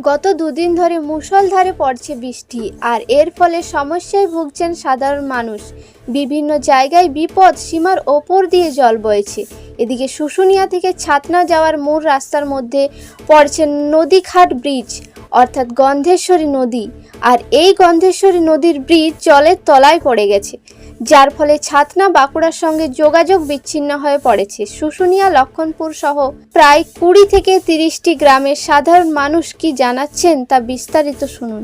গত দুদিন ধরে মুষলধারে পড়ছে বৃষ্টি, আর এর ফলে সমস্যায় ভুগছেন সাধারণ মানুষ। বিভিন্ন জায়গায় বিপদ সীমার ওপর দিয়ে জল বইছে। এদিকে শুশুনিয়া থেকে ছাতনা যাওয়ার মূল রাস্তার মধ্যে পড়ছে নদীঘাট ব্রিজ, অর্থাৎ গন্ধেশ্বরী নদী। আর এই গন্ধেশ্বরী নদীর ব্রিজ জলের তলায় পড়ে গেছে, যার ফলে ছাতনা বাঁকুড়ার সঙ্গে যোগাযোগ বিচ্ছিন্ন হয়ে পড়েছে। শুশুনিয়া, লক্ষণপুর সহ প্রায় 20 থেকে 30টি গ্রামের সাধারণ মানুষ কি জানাচ্ছেন তা বিস্তারিত শুনুন।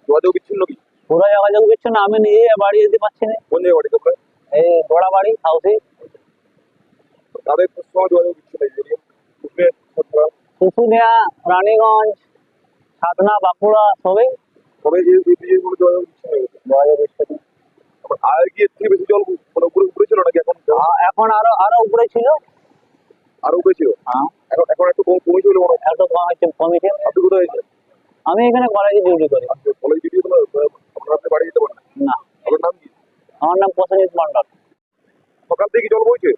যোগাযোগ বিচ্ছিন্ন কি? পুরো যোগাযোগ বিচ্ছিন্ন। আমি নিজে বাড়ি যেতে পারছি না। কোন জায়গায় বাড়ি তোমরা? এই গোড়া বাড়ি হাউসে। তাদের সময় যোগাযোগ বিচ্ছিন্ন। শুশুনিয়া, রানীগঞ্জ, ছাতনা, বাঁকুড়া সবে তবে যে ব্রিজের যোগাযোগ বিচ্ছিন্ন হয়েছে। যোগাযোগ বিচ্ছিন্ন। আর কি এর থেকে বেশি জল মানে উপরে ছিল নাকি? এখন আরো উপরে ছিল। আরো উপরে ছিল? হ্যাঁ। এখন একটু কমেছে বলে মনে হচ্ছে। একটু কমেছে। আপনি কোথায় আছেন? আমি এখানে কলেজে ডিউটি করি। কলেজে ডিউটি আপনার আপনি বাড়ি যেতে পারেন না। আপনার নাম কি? আমার নাম প্রসেনজিৎ মন্ডল। সকাল থেকে জল বইছে?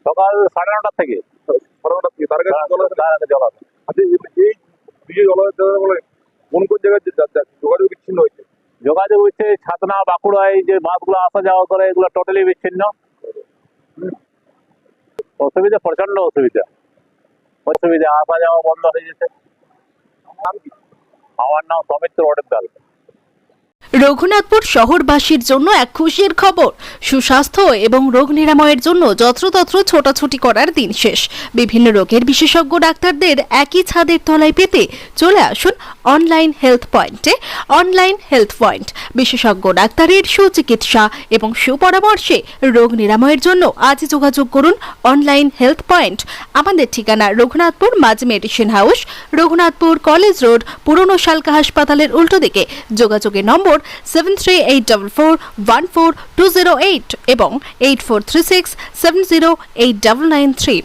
সকাল 9:30 থেকে। 9:30 থেকে তার কাছে জল আছে? তার জল আছে। আচ্ছা, এই ব্রিজে জল বলে কোন কোন জায়গায় যোগাযোগ বিচ্ছিন্ন হয়েছে? যোগাযোগ হচ্ছে ছাতনা, বাঁকুড়ায় যে বাসগুলো আসা যাওয়া করে এগুলো টোটালি বিচ্ছিন্ন। অসুবিধা, প্রচন্ড অসুবিধা। আসা যাওয়া বন্ধ হয়ে গেছে। আমার নাম সৌমিত্র অডেদাল। রঘুনাথপুর শহরবাসীর জন্য এক খুশির খবর। সুস্বাস্থ্য এবং রোগ নিরাময়ের জন্য যত্রতত্র ছোটাছুটি করার দিন শেষ। বিভিন্ন রোগের বিশেষজ্ঞ ডাক্তারদের একই ছাদের তলায় পেতে চলে আসুন অনলাইন হেলথ পয়েন্টে। অনলাইন হেলথ পয়েন্ট বিশেষজ্ঞ ডাক্তারের সুচিকিৎসা এবং সুপরামর্শে রোগ নিরাময়ের জন্য আজই যোগাযোগ করুন অনলাইন হেলথ পয়েন্ট। আমাদের ঠিকানা রঘুনাথপুর মাঝ medicine house, Raghunathpur college road, পুরনো শালকা হাসপাতালের উল্টো দিকে। যোগাযোগের নম্বর 7384414208 এবং 8436708993।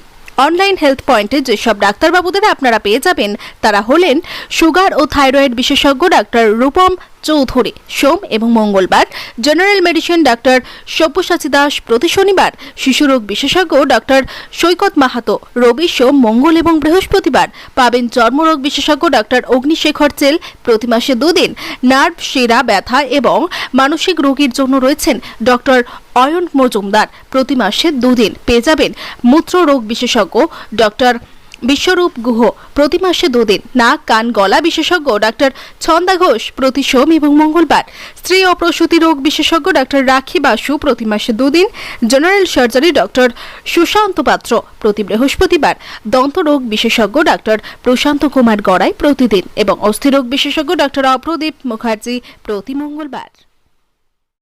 অনলাইন হেলথ পয়েন্টে যেসব ডাক্তারবাবুদের আপনারা পেয়ে যাবেন তারা হলেন সুগার ও থাইরয়েড বিশেষজ্ঞ ডাক্তার রূপম চৌধুরী সোম এবং মঙ্গলবার, general medicine doctor Sabyasachi Das প্রতি শনিবার, শিশুরোগ বিশেষজ্ঞ ডাক্তার সৈকত মাহাতো রবি, সোম, মঙ্গল এবং বৃহস্পতিবার। পাবেন চর্মরোগ বিশেষজ্ঞ ডাক্তার অগ্নিশেখর চেল প্রতি মাসে 2 দিন। নার্ভ, শিরা ব্যথা এবং মানসিক রোগীর জন্য রয়েছেন ডক্টর অয়ন মজুমদার প্রতি মাসে 2 দিন। পেয়ে যাবেন মূত্র রোগ বিশেষজ্ঞ ডক্টর বিশ্বরূপ গুহ প্রতি মাসে 2 দিন। নাক, কান, গলা বিশেষজ্ঞ ডাক্তার ছন্দা ঘোষ প্রতি সোম এবং মঙ্গলবার। স্ত্রী ও প্রসূতি রোগ বিশেষজ্ঞ ডাক্তার রাখি বাসু প্রতি মাসে 2 দিন। জেনারেল সার্জারি ডক্টর সুশান্ত পাত্র প্রতি বৃহস্পতিবার। দন্ত রোগ বিশেষজ্ঞ ডাক্তার প্রশান্ত কুমার গড়াই প্রতিদিন এবং অস্থিরোগ বিশেষজ্ঞ ডাক্তার অপ্রদীপ মুখার্জি প্রতি মঙ্গলবার।